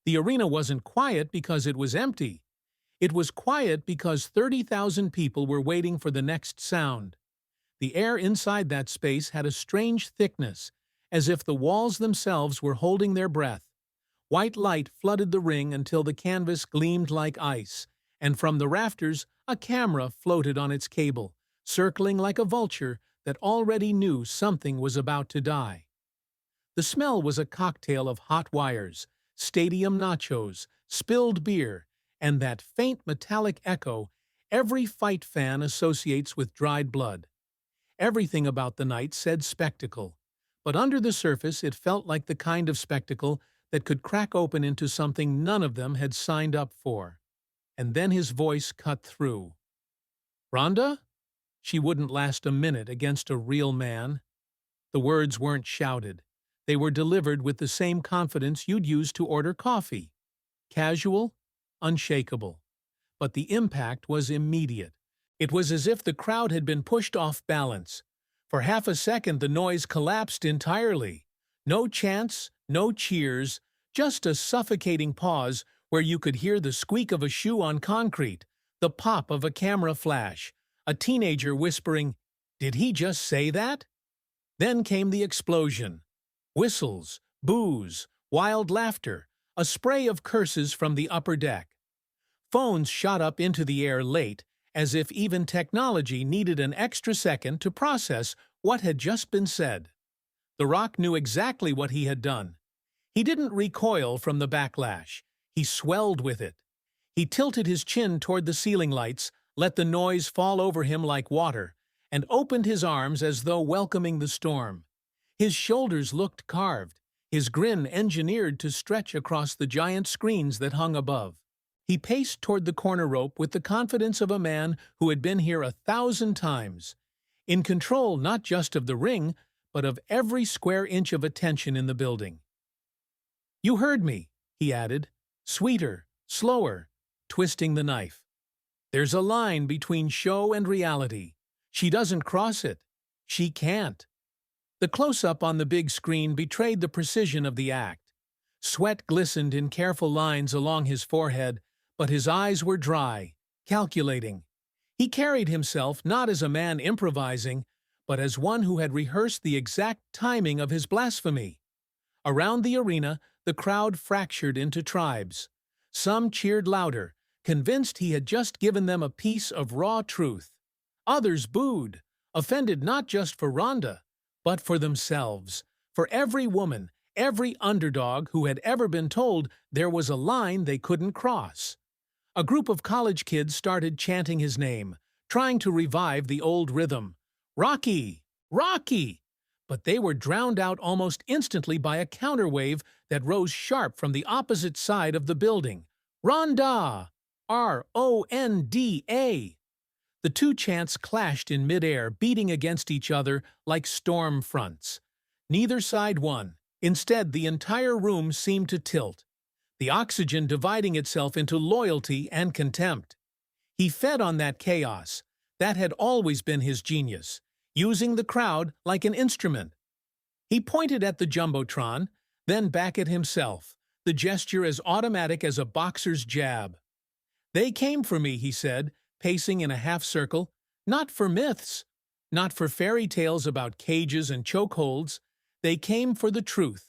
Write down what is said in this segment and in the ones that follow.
The arena wasn't quiet because it was empty. It was quiet because 30,000 people were waiting for the next sound. The air inside that space had a strange thickness, as if the walls themselves were holding their breath. White light flooded the ring until the canvas gleamed like ice, and from the rafters a camera floated on its cable, circling like a vulture that already knew something was about to die. The smell was a cocktail of hot wires, stadium nachos, spilled beer, and that faint metallic echo every fight fan associates with dried blood. Everything about the night said spectacle, but under the surface it felt like the kind of spectacle that could crack open into something none of them had signed up for. And then his voice cut through. "Rhonda?" She wouldn't last a minute against a real man. The words weren't shouted. They were delivered with the same confidence you'd use to order coffee. Casual, unshakable. But the impact was immediate. It was as if the crowd had been pushed off balance. For half a second the noise collapsed entirely. No chants, no cheers, just a suffocating pause where you could hear the squeak of a shoe on concrete, the pop of a camera flash, a teenager whispering, "Did he just say that?" Then came the explosion. Whistles, boos, wild laughter, a spray of curses from the upper deck. Phones shot up into the air late, as if even technology needed an extra second to process what had just been said. The Rock knew exactly what he had done. He didn't recoil from the backlash. He swelled with it. He tilted his chin toward the ceiling lights, let the noise fall over him like water, and opened his arms as though welcoming the storm. His shoulders looked carved, his grin engineered to stretch across the giant screens that hung above. He paced toward the corner rope with the confidence of a man who had been here 1,000 times, in control not just of the ring, but of every square inch of attention in the building. "You heard me," he added, sweeter, slower, twisting the knife. "There's a line between show and reality. She doesn't cross it. She can't." The close-up on the big screen betrayed the precision of the act. Sweat glistened in careful lines along his forehead, but his eyes were dry, calculating. He carried himself not as a man improvising, but as one who had rehearsed the exact timing of his blasphemy. Around the arena, the crowd fractured into tribes. Some cheered louder, convinced he had just given them a piece of raw truth. Others booed, offended not just for Ronda, but for themselves, for every woman, every underdog who had ever been told there was a line they couldn't cross. A group of college kids started chanting his name, trying to revive the old rhythm. "Rocky! Rocky!" But they were drowned out almost instantly by a counterwave that rose sharp from the opposite side of the building. "Ronda! Ronda!" The two chants clashed in midair, beating against each other like storm fronts. Neither side won. Instead, the entire room seemed to tilt, the oxygen dividing itself into loyalty and contempt. He fed on that chaos. That had always been his genius, using the crowd like an instrument. He pointed at the jumbotron, then back at himself, the gesture as automatic as a boxer's jab. "They came for me," he said, pacing in a half-circle, "not for myths, not for fairy tales about cages and chokeholds. They came for the truth."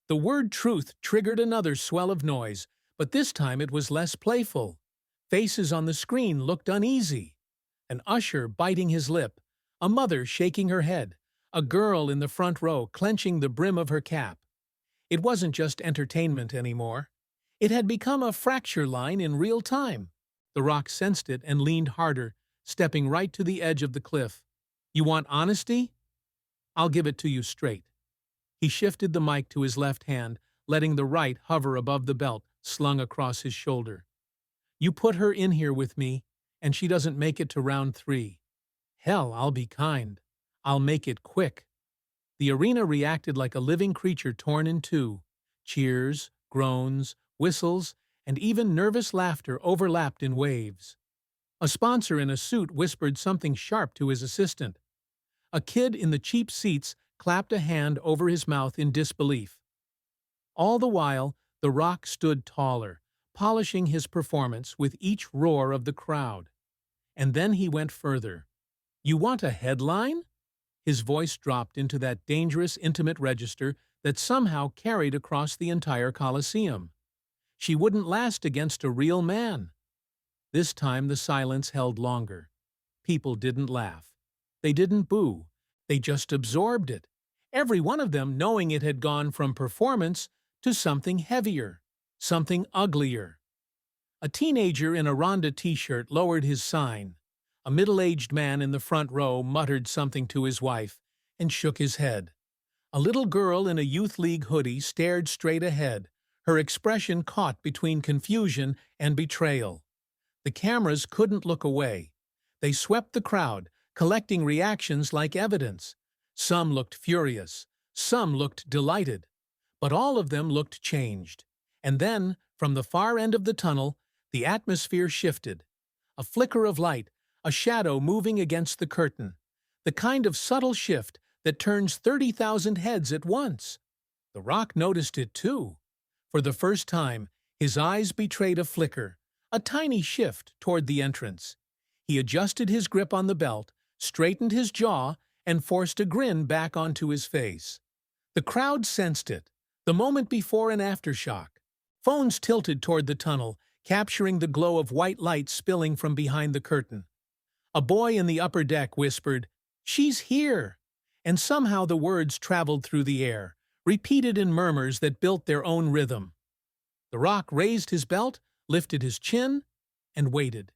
The word truth triggered another swell of noise, but this time it was less playful. Faces on the screen looked uneasy. An usher biting his lip, a mother shaking her head, a girl in the front row clenching the brim of her cap. It wasn't just entertainment anymore. It had become a fracture line in real time. The Rock sensed it and leaned harder, stepping right to the edge of the cliff. "You want honesty? I'll give it to you straight." He shifted the mic to his left hand, letting the right hover above the belt slung across his shoulder. "You put her in here with me, and she doesn't make it to round 3. Hell, I'll be kind. I'll make it quick." The arena reacted like a living creature torn in two. Cheers, groans, whistles, and even nervous laughter overlapped in waves. A sponsor in a suit whispered something sharp to his assistant. A kid in the cheap seats clapped a hand over his mouth in disbelief. All the while, The Rock stood taller, polishing his performance with each roar of the crowd. And then he went further. "You want a headline?" His voice dropped into that dangerous, intimate register that somehow carried across the entire Colosseum. "She wouldn't last against a real man." This time the silence held longer. People didn't laugh. They didn't boo. They just absorbed it. Every one of them knowing it had gone from performance to something heavier, something uglier. A teenager in a Ronda t-shirt lowered his sign. A middle-aged man in the front row muttered something to his wife and shook his head. A little girl in a Youth League hoodie stared straight ahead, her expression caught between confusion and betrayal. The cameras couldn't look away. They swept the crowd, collecting reactions like evidence. Some looked furious, some looked delighted, but all of them looked changed. And then, from the far end of the tunnel, the atmosphere shifted. A flicker of light, a shadow moving against the curtain. The kind of subtle shift that turns 30,000 heads at once. The Rock noticed it too. For the first time, his eyes betrayed a flicker, a tiny shift toward the entrance. He adjusted his grip on the belt, straightened his jaw, and forced a grin back onto his face. The crowd sensed it, the moment before and aftershock. Phones tilted toward the tunnel, capturing the glow of white light spilling from behind the curtain. A boy in the upper deck whispered, "She's here!" And somehow the words traveled through the air, repeated in murmurs that built their own rhythm. The Rock raised his belt, lifted his chin, and waited.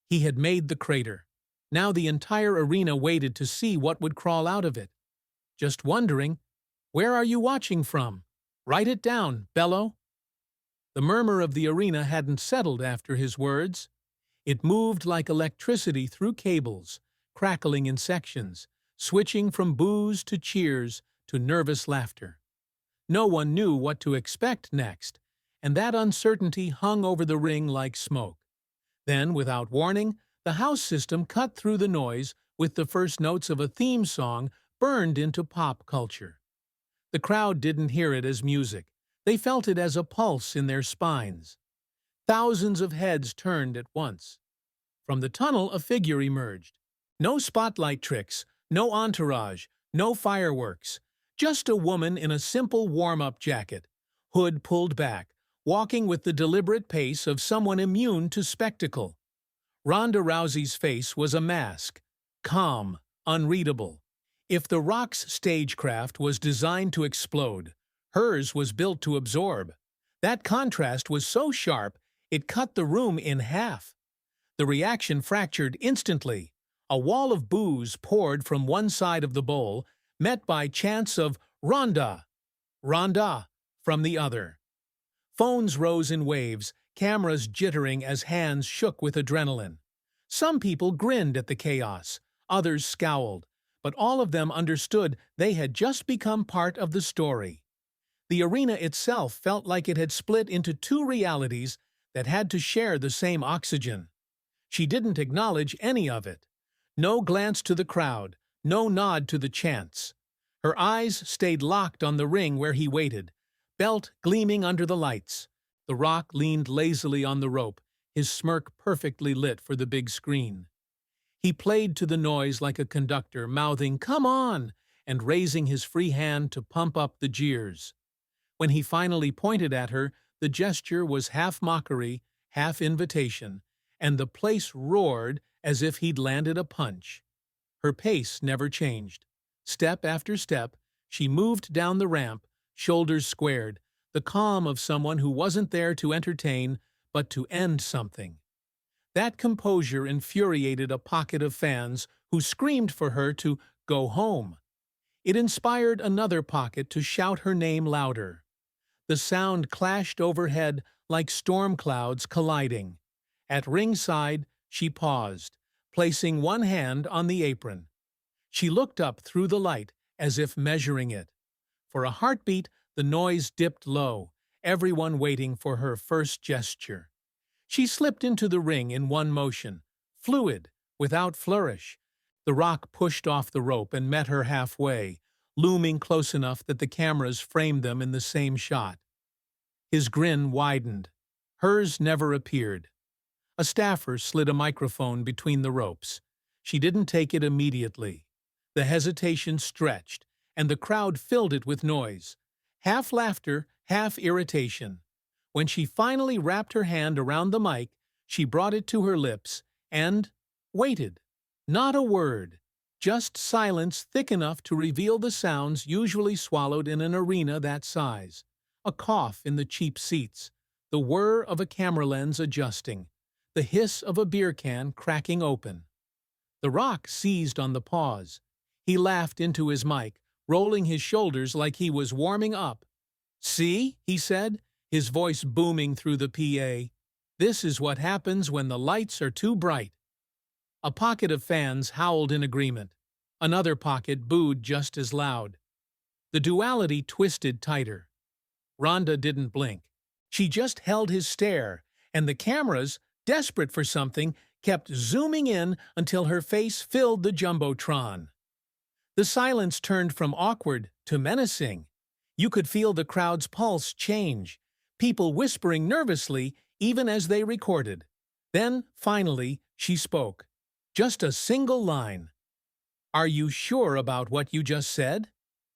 He had made the crater. Now the entire arena waited to see what would crawl out of it. Just wondering, "Where are you watching from? Write it down, Bello." The murmur of the arena hadn't settled after his words. It moved like electricity through cables, crackling in sections, switching from boos to cheers to nervous laughter. No one knew what to expect next, and that uncertainty hung over the ring like smoke. Then, without warning, the house system cut through the noise with the first notes of a theme song burned into pop culture. The crowd didn't hear it as music. They felt it as a pulse in their spines. Thousands of heads turned at once. From the tunnel, a figure emerged. No spotlight tricks, no entourage, no fireworks. Just a woman in a simple warm-up jacket, hood pulled back, walking with the deliberate pace of someone immune to spectacle. Ronda Rousey's face was a mask, calm, unreadable. If The Rock's stagecraft was designed to explode, hers was built to absorb. That contrast was so sharp, it cut the room in half. The reaction fractured instantly. A wall of boos poured from one side of the bowl, met by chants of "Ronda! Ronda!" from the other. Phones rose in waves, cameras jittering as hands shook with adrenaline. Some people grinned at the chaos, others scowled, but all of them understood they had just become part of the story. The arena itself felt like it had split into two realities that had to share the same oxygen. She didn't acknowledge any of it. No glance to the crowd, no nod to the chants. Her eyes stayed locked on the ring where he waited, belt gleaming under the lights. The Rock leaned lazily on the rope, his smirk perfectly lit for the big screen. He played to the noise like a conductor, mouthing, "Come on!" and raising his free hand to pump up the jeers. When he finally pointed at her, the gesture was half mockery, half invitation, and the place roared as if he'd landed a punch. Her pace never changed. Step after step, she moved down the ramp, shoulders squared, the calm of someone who wasn't there to entertain, but to end something. That composure infuriated a pocket of fans who screamed for her to go home. It inspired another pocket to shout her name louder. The sound clashed overhead like storm clouds colliding. At ringside, she paused, placing one hand on the apron. She looked up through the light as if measuring it. For a heartbeat, the noise dipped low, everyone waiting for her first gesture. She slipped into the ring in one motion, fluid, without flourish. The Rock pushed off the rope and met her halfway, looming close enough that the cameras framed them in the same shot. His grin widened. Hers never appeared. A staffer slid a microphone between the ropes. She didn't take it immediately. The hesitation stretched, and the crowd filled it with noise. Half laughter, half irritation. When she finally wrapped her hand around the mic, she brought it to her lips and waited. Not a word. Just silence thick enough to reveal the sounds usually swallowed in an arena that size. A cough in the cheap seats, the whir of a camera lens adjusting, the hiss of a beer can cracking open. The Rock seized on the pause. He laughed into his mic, rolling his shoulders like he was warming up. "See?" he said, his voice booming through the PA. "This is what happens when the lights are too bright." A pocket of fans howled in agreement. Another pocket booed just as loud. The duality twisted tighter. Ronda didn't blink. She just held his stare, and the cameras, desperate for something, kept zooming in until her face filled the jumbotron. The silence turned from awkward to menacing. You could feel the crowd's pulse change, people whispering nervously even as they recorded. Then, finally, she spoke. Just a single line. "Are you sure about what you just said?"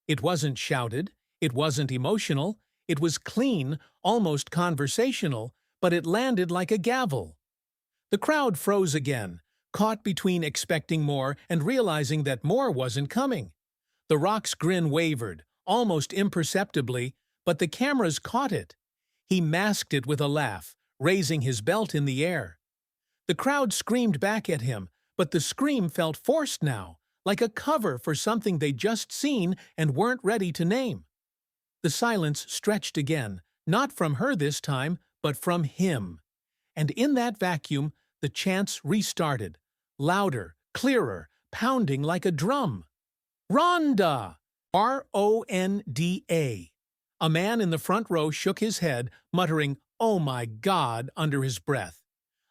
It wasn't shouted. It wasn't emotional. It was clean, almost conversational, but it landed like a gavel. The crowd froze again, caught between expecting more and realizing that more wasn't coming. The Rock's grin wavered, almost imperceptibly, but the cameras caught it. He masked it with a laugh, raising his belt in the air. The crowd screamed back at him, but the scream felt forced now, like a cover for something they'd just seen and weren't ready to name. The silence stretched again, not from her this time, but from him. And in that vacuum, the chants restarted, louder, clearer, pounding like a drum. "Ronda!" Ronda. A man in the front row shook his head, muttering, "Oh my God," under his breath.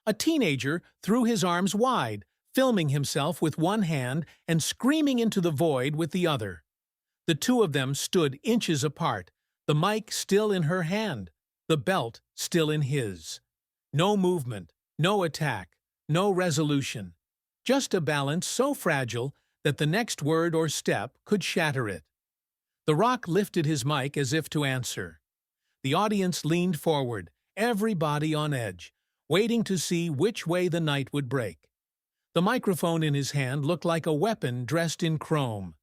A teenager threw his arms wide, filming himself with one hand and screaming into the void with the other. The two of them stood inches apart, the mic still in her hand, the belt still in his. No movement, no attack, no resolution. Just a balance so fragile that the next word or step could shatter it. The Rock lifted his mic as if to answer. The audience leaned forward, everybody on edge, waiting to see which way the night would break. The microphone in his hand looked like a weapon dressed in chrome.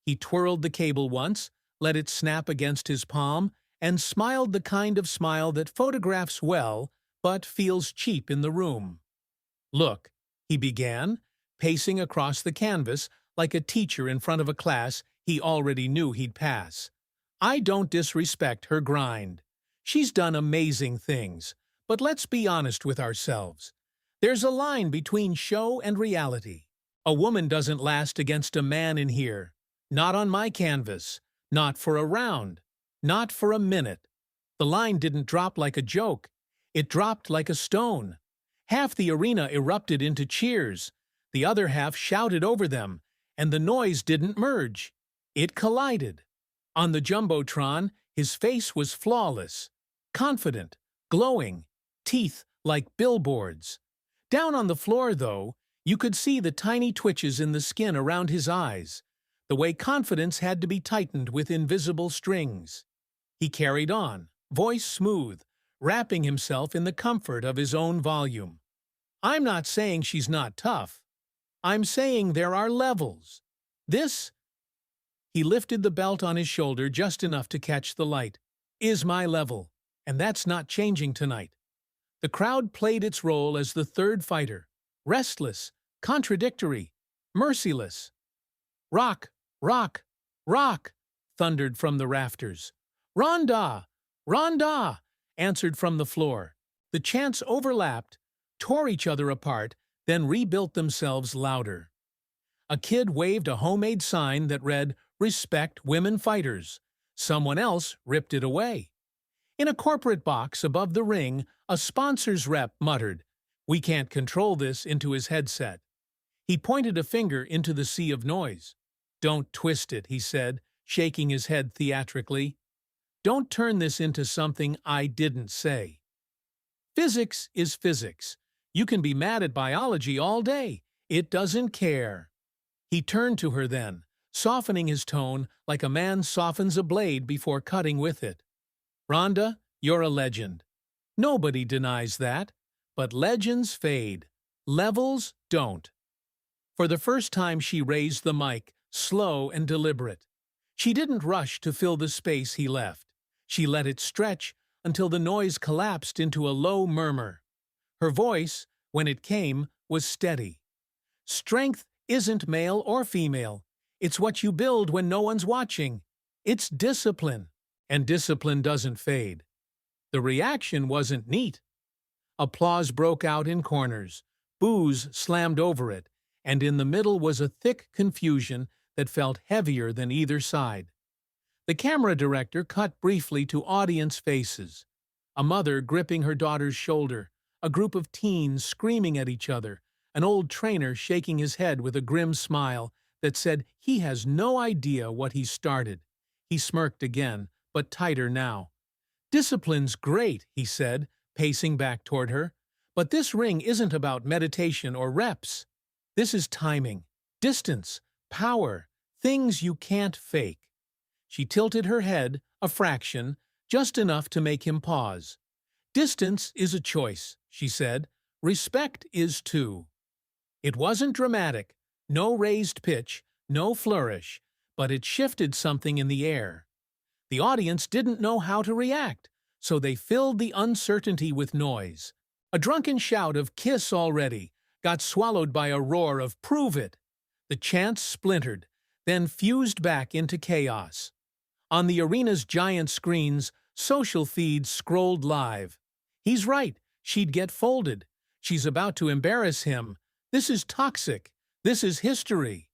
He twirled the cable once, let it snap against his palm, and smiled the kind of smile that photographs well, but feels cheap in the room. "Look," he began, pacing across the canvas like a teacher in front of a class he already knew he'd pass. "I don't disrespect her grind. She's done amazing things, but let's be honest with ourselves. There's a line between show and reality. A woman doesn't last against a man in here. Not on my canvas. Not for a round. Not for a minute." The line didn't drop like a joke. It dropped like a stone. Half the arena erupted into cheers. The other half shouted over them, and the noise didn't merge. It collided. On the jumbotron, his face was flawless, confident, glowing, teeth like billboards. Down on the floor, though, you could see the tiny twitches in the skin around his eyes, the way confidence had to be tightened with invisible strings. He carried on, voice smooth, wrapping himself in the comfort of his own volume. "I'm not saying she's not tough. I'm saying there are levels. This," he lifted the belt on his shoulder just enough to catch the light, "is my level, and that's not changing tonight." The crowd played its role as the third fighter, restless, contradictory, merciless. "Rock, rock, rock," thundered from the rafters. "Ronda, Ronda," answered from the floor. The chants overlapped, tore each other apart, then rebuilt themselves louder. A kid waved a homemade sign that read, "Respect women fighters." Someone else ripped it away. In a corporate box above the ring, a sponsor's rep muttered, "We can't control this," into his headset. He pointed a finger into the sea of noise. "Don't twist it," he said, shaking his head theatrically. Don't turn this into something I didn't say. Physics is physics. You can be mad at biology all day. It doesn't care. He turned to her then, softening his tone like a man softens a blade before cutting with it. Rhonda, you're a legend. Nobody denies that. But legends fade. Levels don't. For the first time she raised the mic, slow and deliberate. She didn't rush to fill the space he left. She let it stretch until the noise collapsed into a low murmur. Her voice, when it came, was steady. Strength isn't male or female. It's what you build when no one's watching. It's discipline, and discipline doesn't fade. The reaction wasn't neat. Applause broke out in corners. Boos slammed over it, and in the middle was a thick confusion that felt heavier than either side. The camera director cut briefly to audience faces. A mother gripping her daughter's shoulder, a group of teens screaming at each other, an old trainer shaking his head with a grim smile that said he has no idea what he started. He smirked again, but tighter now. "Discipline's great," he said, pacing back toward her. "But this ring isn't about meditation or reps. This is timing, distance, power, things you can't fake." She tilted her head, a fraction, just enough to make him pause. "Distance is a choice," she said. "Respect is too." It wasn't dramatic, no raised pitch, no flourish, but it shifted something in the air. The audience didn't know how to react, so they filled the uncertainty with noise. A drunken shout of "Kiss already" got swallowed by a roar of "Prove it!" The chants splintered, then fused back into chaos. On the arena's giant screens, social feeds scrolled live. "He's right, she'd get folded. She's about to embarrass him. This is toxic. This is history."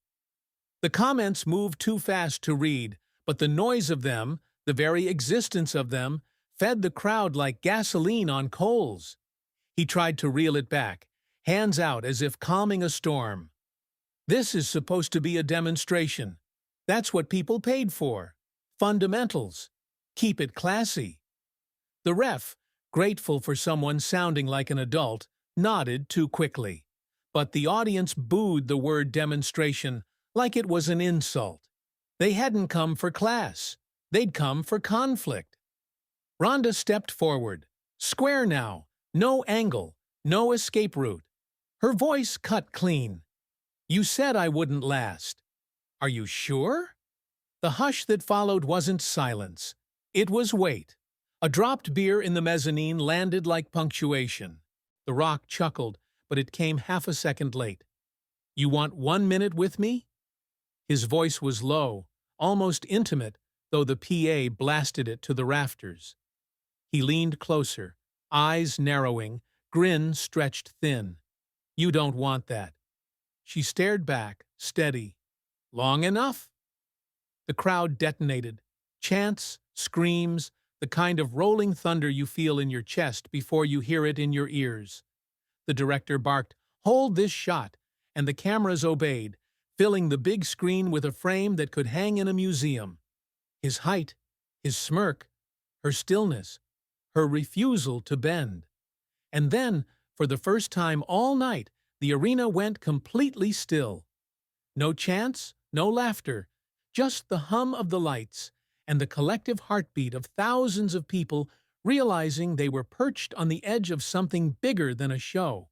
The comments moved too fast to read, but the noise of them, the very existence of them, fed the crowd like gasoline on coals. He tried to reel it back, hands out as if calming a storm. "This is supposed to be a demonstration. That's what people paid for. Fundamentals. Keep it classy." The ref, grateful for someone sounding like an adult, nodded too quickly. But the audience booed the word demonstration like it was an insult. They hadn't come for class. They'd come for conflict. Rhonda stepped forward. Square now. No angle. No escape route. Her voice cut clean. "You said I wouldn't last. Are you sure?" The hush that followed wasn't silence. It was weight. A dropped beer in the mezzanine landed like punctuation. The Rock chuckled, but it came half a second late. "You want 1 minute with me?" His voice was low, almost intimate, though the PA blasted it to the rafters. He leaned closer, eyes narrowing, grin stretched thin. "You don't want that." She stared back, steady. "Long enough?" The crowd detonated. Chants, screams, the kind of rolling thunder you feel in your chest before you hear it in your ears. The director barked, "Hold this shot," and the cameras obeyed, filling the big screen with a frame that could hang in a museum. His height, his smirk, her stillness, her refusal to bend. And then, for the first time all night, the arena went completely still. No chants, no laughter, just the hum of the lights and the collective heartbeat of thousands of people realizing they were perched on the edge of something bigger than a show.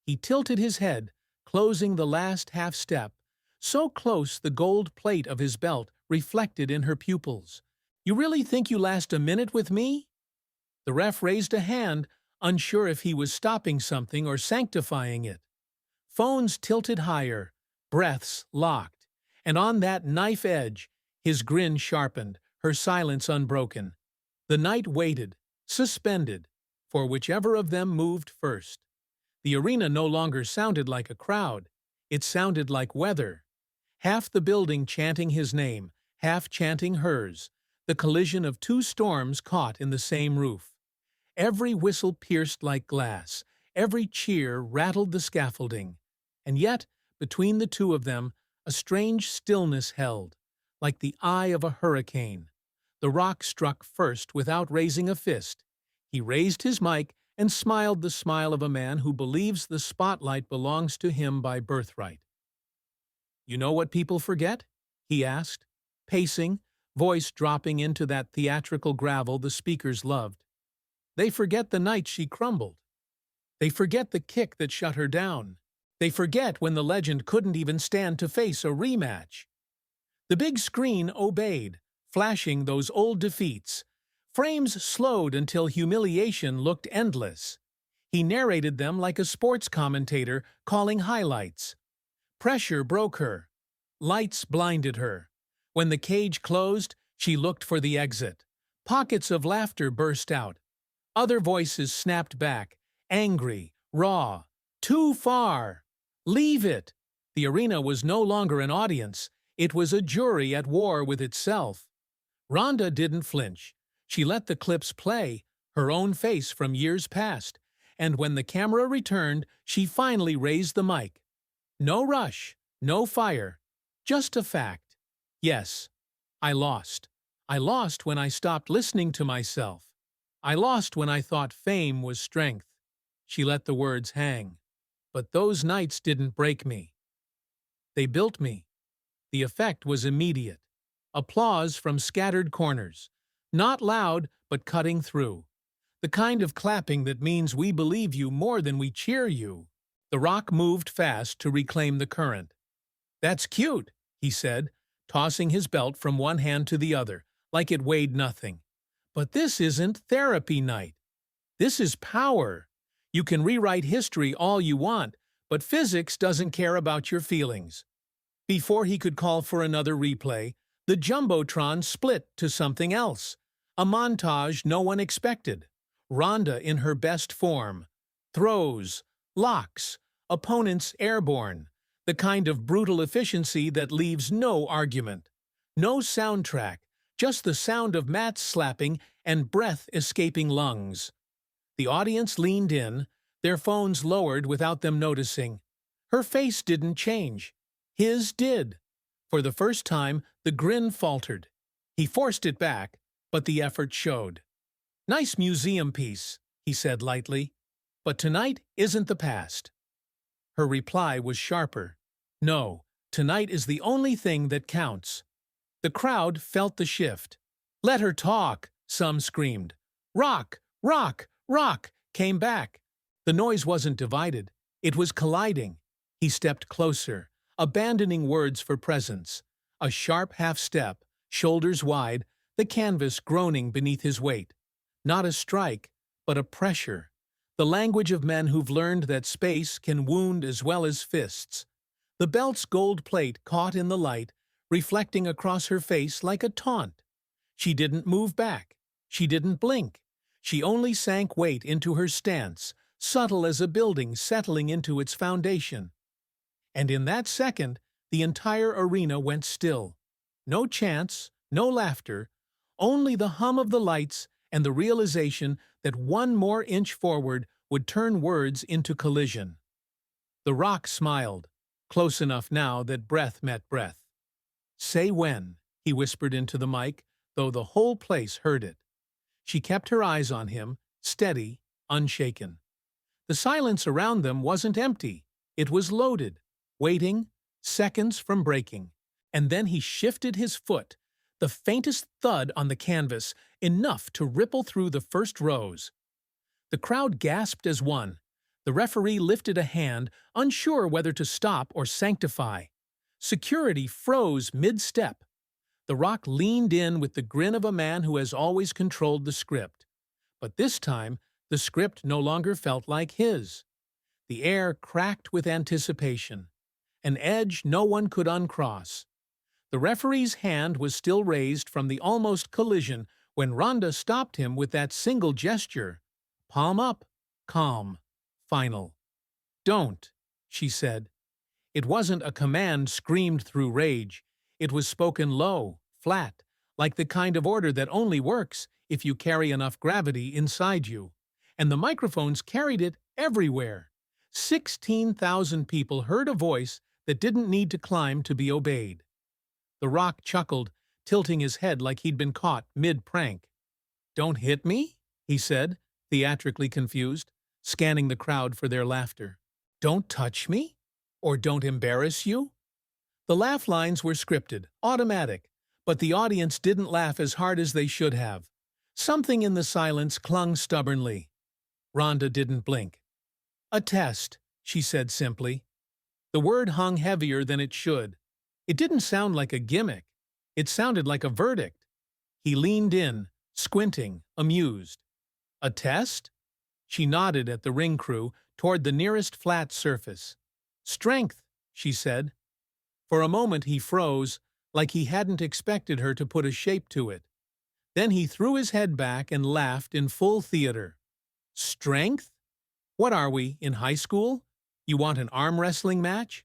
He tilted his head, closing the last half step, so close the gold plate of his belt reflected in her pupils. "You really think you last a minute with me?" The ref raised a hand, unsure if he was stopping something or sanctifying it. Phones tilted higher, breaths locked, and on that knife edge, his grin sharpened, her silence unbroken. The night waited, suspended, for whichever of them moved first. The arena no longer sounded like a crowd. It sounded like weather. Half the building chanting his name, half chanting hers, the collision of two storms caught in the same roof. Every whistle pierced like glass, every cheer rattled the scaffolding. And yet, between the two of them, a strange stillness held, like the eye of a hurricane. The Rock struck first without raising a fist. He raised his mic and smiled the smile of a man who believes the spotlight belongs to him by birthright. "You know what people forget?" he asked, pacing, voice dropping into that theatrical gravel the speakers loved. "They forget the night she crumbled. They forget the kick that shut her down. They forget when the legend couldn't even stand to face a rematch." The big screen obeyed, flashing those old defeats. Frames slowed until humiliation looked endless. He narrated them like a sports commentator calling highlights. Pressure broke her. Lights blinded her. When the cage closed, she looked for the exit. Pockets of laughter burst out. Other voices snapped back, angry, raw. "Too far! Leave it!" The arena was no longer an audience. It was a jury at war with itself. Ronda didn't flinch. She let the clips play, her own face from years past, and when the camera returned, she finally raised the mic. No rush, no fire, just a fact. "Yes, I lost. I lost when I stopped listening to myself. I lost when I thought fame was strength." She let the words hang. "But those nights didn't break me. They built me." The effect was immediate. Applause from scattered corners. Not loud, but cutting through. The kind of clapping that means we believe you more than we cheer you. The Rock moved fast to reclaim the current. "That's cute," he said, tossing his belt from one hand to the other, like it weighed nothing. "But this isn't therapy night. This is power. You can rewrite history all you want, but physics doesn't care about your feelings." Before he could call for another replay, the Jumbotron split to something else. A montage no one expected. Ronda in her best form. Throws, locks, opponents airborne. The kind of brutal efficiency that leaves no argument. No soundtrack, just the sound of mats slapping and breath escaping lungs. The audience leaned in, their phones lowered without them noticing. Her face didn't change. His did. For the first time, the grin faltered. He forced it back, but the effort showed. "Nice museum piece," he said lightly. "But tonight isn't the past." Her reply was sharper. "No, tonight is the only thing that counts." The crowd felt the shift. "Let her talk," some screamed. "Rock, rock, rock," came back. The noise wasn't divided. It was colliding. He stepped closer, abandoning words for presence. A sharp half-step, shoulders wide, the canvas groaning beneath his weight. Not a strike, but a pressure. The language of men who've learned that space can wound as well as fists. The belt's gold plate caught in the light, reflecting across her face like a taunt. She didn't move back. She didn't blink. She only sank weight into her stance, subtle as a building settling into its foundation. And in that second, the entire arena went still. No chants, no laughter, only the hum of the lights and the realization that one more inch forward would turn words into collision. The Rock smiled, close enough now that breath met breath. "Say when," he whispered into the mic, though the whole place heard it. She kept her eyes on him, steady, unshaken. The silence around them wasn't empty. It was loaded, waiting, seconds from breaking. And then he shifted his foot, the faintest thud on the canvas, enough to ripple through the first rows. The crowd gasped as one. The referee lifted a hand, unsure whether to stop or sanctify. Security froze mid-step. The Rock leaned in with the grin of a man who has always controlled the script. But this time, the script no longer felt like his. The air cracked with anticipation. An edge no one could uncross. The referee's hand was still raised from the almost collision when Ronda stopped him with that single gesture. Palm up, calm, final. "Don't," she said. It wasn't a command screamed through rage. It was spoken low, flat, like the kind of order that only works if you carry enough gravity inside you. And the microphones carried it everywhere. 16,000 people heard a voice that didn't need to climb to be obeyed. The Rock chuckled, tilting his head like he'd been caught mid-prank. "Don't hit me?" he said, theatrically confused, scanning the crowd for their laughter. "Don't touch me? Or don't embarrass you?" The laugh lines were scripted, automatic, but the audience didn't laugh as hard as they should have. Something in the silence clung stubbornly. Rhonda didn't blink. "A test," she said simply. The word hung heavier than it should. It didn't sound like a gimmick. It sounded like a verdict. He leaned in, squinting, amused. "A test?" She nodded at the ring crew, toward the nearest flat surface. "Strength," she said. For a moment he froze, like he hadn't expected her to put a shape to it. Then he threw his head back and laughed in full theater. "Strength? What are we, in high school? You want an arm wrestling match?"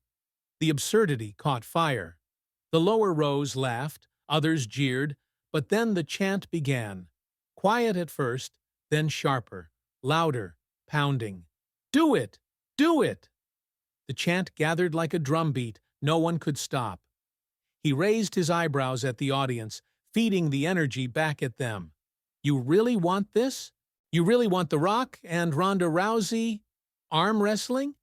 The absurdity caught fire. The lower rows laughed, others jeered, but then the chant began. Quiet at first, then sharper, louder, pounding. "Do it! Do it!" The chant gathered like a drumbeat. No one could stop. He raised his eyebrows at the audience, feeding the energy back at them. "You really want this? You really want The Rock and Ronda Rousey arm wrestling?"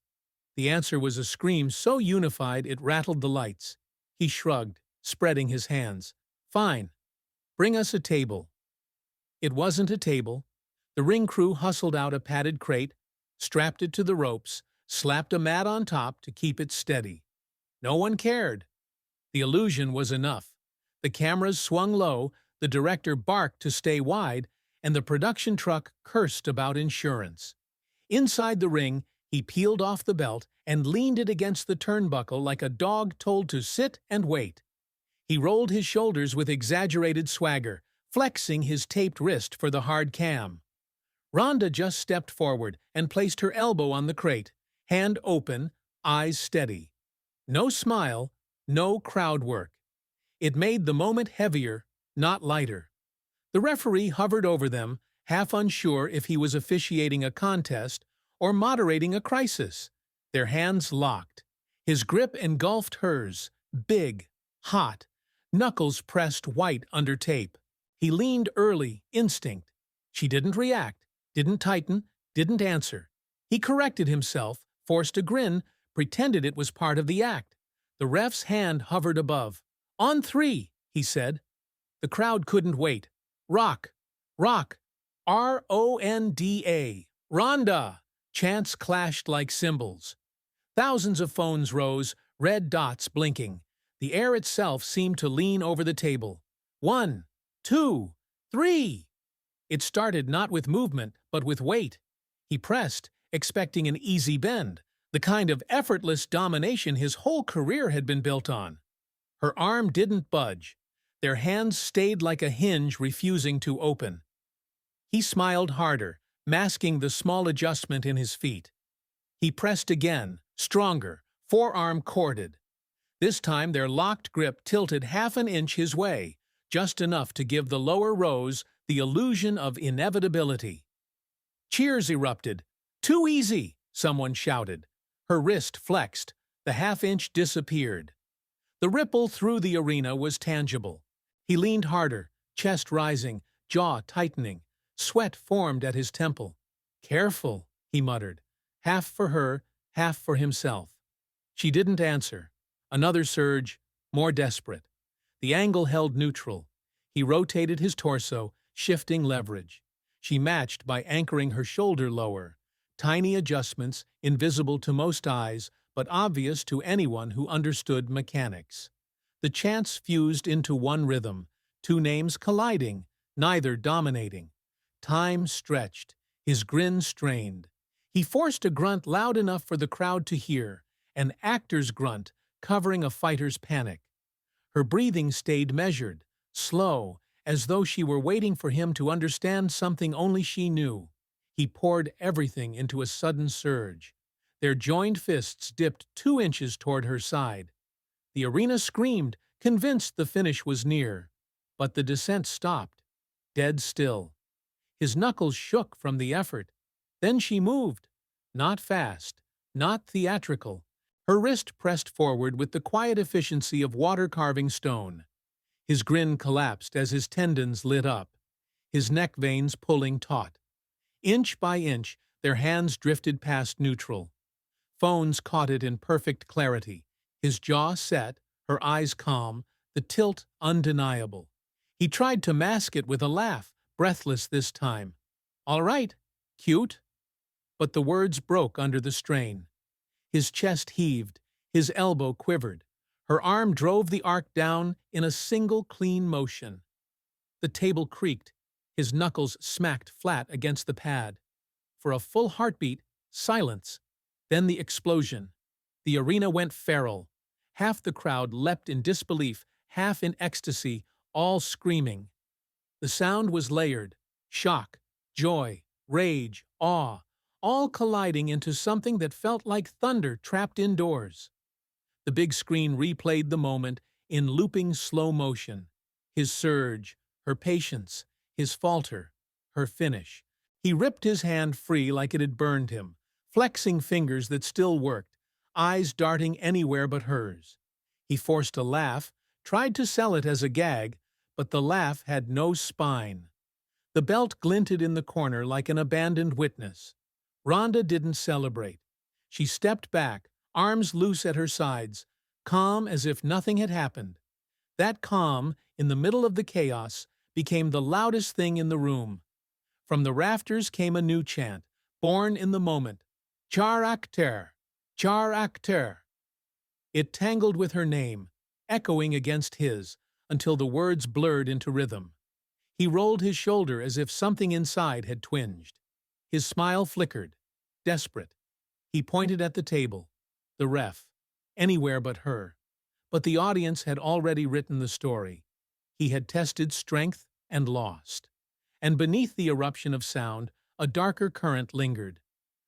The answer was a scream so unified it rattled the lights. He shrugged, spreading his hands. "Fine. Bring us a table." It wasn't a table. The ring crew hustled out a padded crate, strapped it to the ropes, slapped a mat on top to keep it steady. No one cared. The illusion was enough. The cameras swung low, the director barked to stay wide, and the production truck cursed about insurance. Inside the ring, he peeled off the belt and leaned it against the turnbuckle like a dog told to sit and wait. He rolled his shoulders with exaggerated swagger, flexing his taped wrist for the hard cam. Rhonda just stepped forward and placed her elbow on the crate, hand open, eyes steady. No smile, no crowd work. It made the moment heavier, not lighter. The referee hovered over them, half unsure if he was officiating a contest or moderating a crisis. Their hands locked. His grip engulfed hers, big, hot, knuckles pressed white under tape. He leaned early, instinct. She didn't react, didn't tighten, didn't answer. He corrected himself, forced a grin, pretended it was part of the act. The ref's hand hovered above. "On 3, he said. The crowd couldn't wait. "Rock! Rock! R-O-N-D-A! Rhonda!" Chants clashed like cymbals. Thousands of phones rose, red dots blinking. The air itself seemed to lean over the table. 1, 2, 3. It started not with movement, but with weight. He pressed, expecting an easy bend, the kind of effortless domination his whole career had been built on. Her arm didn't budge. Their hands stayed like a hinge refusing to open. He smiled harder, masking the small adjustment in his feet. He pressed again, stronger, forearm corded. This time their locked grip tilted half an inch his way, just enough to give the lower rows the illusion of inevitability. Cheers erupted. "Too easy!" someone shouted. Her wrist flexed. The half-inch disappeared. The ripple through the arena was tangible. He leaned harder, chest rising, jaw tightening. Sweat formed at his temple. "Careful," he muttered, half for her, half for himself. She didn't answer. Another surge, more desperate. The angle held neutral. He rotated his torso, shifting leverage. She matched by anchoring her shoulder lower. Tiny adjustments, invisible to most eyes, but obvious to anyone who understood mechanics. The chants fused into one rhythm, two names colliding, neither dominating. Time stretched, his grin strained. He forced a grunt loud enough for the crowd to hear, an actor's grunt covering a fighter's panic. Her breathing stayed measured, slow, as though she were waiting for him to understand something only she knew. He poured everything into a sudden surge. Their joined fists dipped 2 inches toward her side. The arena screamed, convinced the finish was near. But the descent stopped, dead still. His knuckles shook from the effort. Then she moved. Not fast, not theatrical. Her wrist pressed forward with the quiet efficiency of water carving stone. His grin collapsed as his tendons lit up, his neck veins pulling taut. Inch by inch, their hands drifted past neutral. Phones caught it in perfect clarity. His jaw set, her eyes calm, the tilt undeniable. He tried to mask it with a laugh, breathless this time. "All right, cute." But the words broke under the strain. His chest heaved, his elbow quivered. Her arm drove the arc down in a single clean motion. The table creaked, his knuckles smacked flat against the pad. For a full heartbeat, silence. Then the explosion. The arena went feral. Half the crowd leapt in disbelief, half in ecstasy, all screaming. The sound was layered. Shock, joy, rage, awe, all colliding into something that felt like thunder trapped indoors. The big screen replayed the moment in looping slow motion. His surge, her patience, his falter, her finish. He ripped his hand free like it had burned him, flexing fingers that still worked, eyes darting anywhere but hers. He forced a laugh, tried to sell it as a gag, but the laugh had no spine. The belt glinted in the corner like an abandoned witness. Ronda didn't celebrate. She stepped back, arms loose at her sides, calm as if nothing had happened. That calm, in the middle of the chaos, became the loudest thing in the room. From the rafters came a new chant, born in the moment. Char acteur, char acteur. It tangled with her name, echoing against his, until the words blurred into rhythm. He rolled his shoulder as if something inside had twinged. His smile flickered, desperate. He pointed at the table, the ref, anywhere but her. But the audience had already written the story. He had tested strength and lost. And beneath the eruption of sound, a darker current lingered.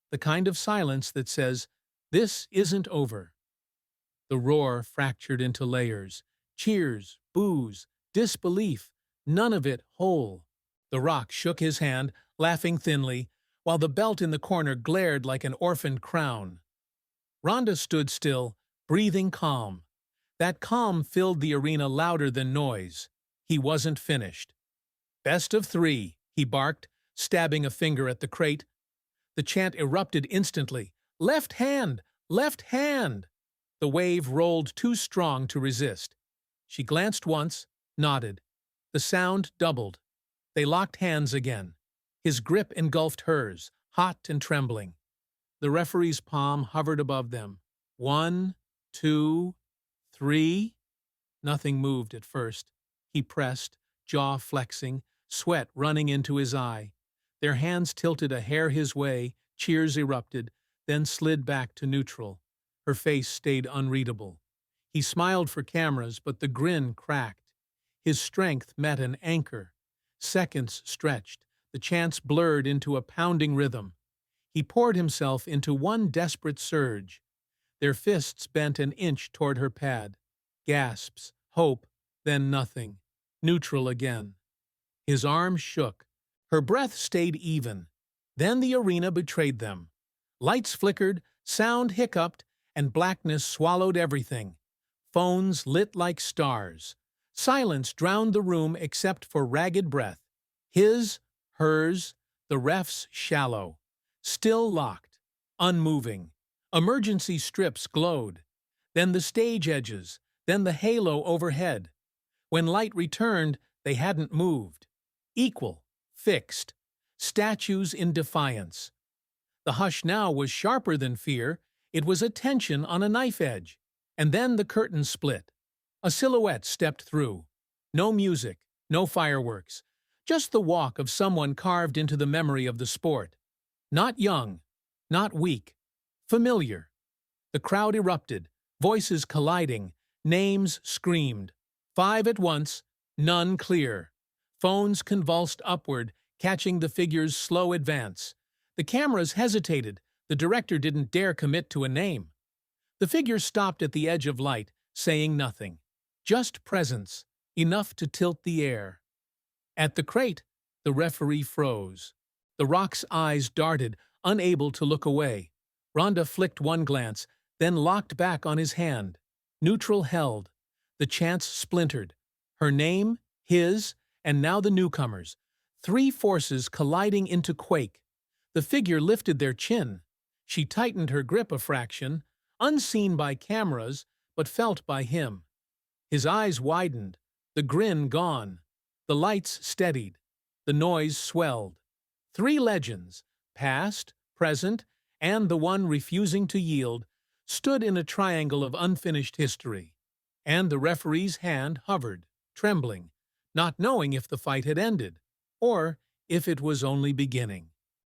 The kind of silence that says, "This isn't over." The roar fractured into layers. Cheers, boos, disbelief, none of it whole. The Rock shook his hand, laughing thinly, while the belt in the corner glared like an orphaned crown. Ronda stood still, breathing calm. That calm filled the arena louder than noise. He wasn't finished. "Best of three," he barked, stabbing a finger at the crate. The chant erupted instantly. "Left hand! Left hand!" The wave rolled too strong to resist. She glanced once, nodded. The sound doubled. They locked hands again. His grip engulfed hers, hot and trembling. The referee's palm hovered above them. 1, 2, 3. Nothing moved at first. He pressed, jaw flexing, sweat running into his eye. Their hands tilted a hair his way, cheers erupted, then slid back to neutral. Her face stayed unreadable. He smiled for cameras, but the grin cracked. His strength met an anchor. Seconds stretched, the chants blurred into a pounding rhythm. He poured himself into one desperate surge. Their fists bent an inch toward her pad. Gasps, hope, then nothing. Neutral again. His arms shook. Her breath stayed even. Then the arena betrayed them. Lights flickered, sound hiccuped, and blackness swallowed everything. Phones lit like stars. Silence drowned the room except for ragged breath. His, hers, the ref's shallow. Still locked, unmoving. Emergency strips glowed. Then the stage edges, then the halo overhead. When light returned, they hadn't moved. Equal, fixed. Statues in defiance. The hush now was sharper than fear. It was a tension on a knife edge. And then the curtain split. A silhouette stepped through. No music, no fireworks. Just the walk of someone carved into the memory of the sport. Not young, not weak. Familiar. The crowd erupted, voices colliding, names screamed. 5 at once, none clear. Phones convulsed upward, catching the figure's slow advance. The cameras hesitated. The director didn't dare commit to a name. The figure stopped at the edge of light, saying nothing. Just presence, enough to tilt the air. At the crate, the referee froze. The Rock's eyes darted, unable to look away. Ronda flicked one glance, then locked back on his hand. Neutral held. The chants splintered. Her name, his, and now the newcomers. Three forces colliding into quake. The figure lifted their chin. She tightened her grip a fraction, unseen by cameras, but felt by him. His eyes widened, the grin gone. The lights steadied. The noise swelled. Three legends, past, present, and the one refusing to yield, stood in a triangle of unfinished history. And the referee's hand hovered, trembling, not knowing if the fight had ended, or if it was only beginning.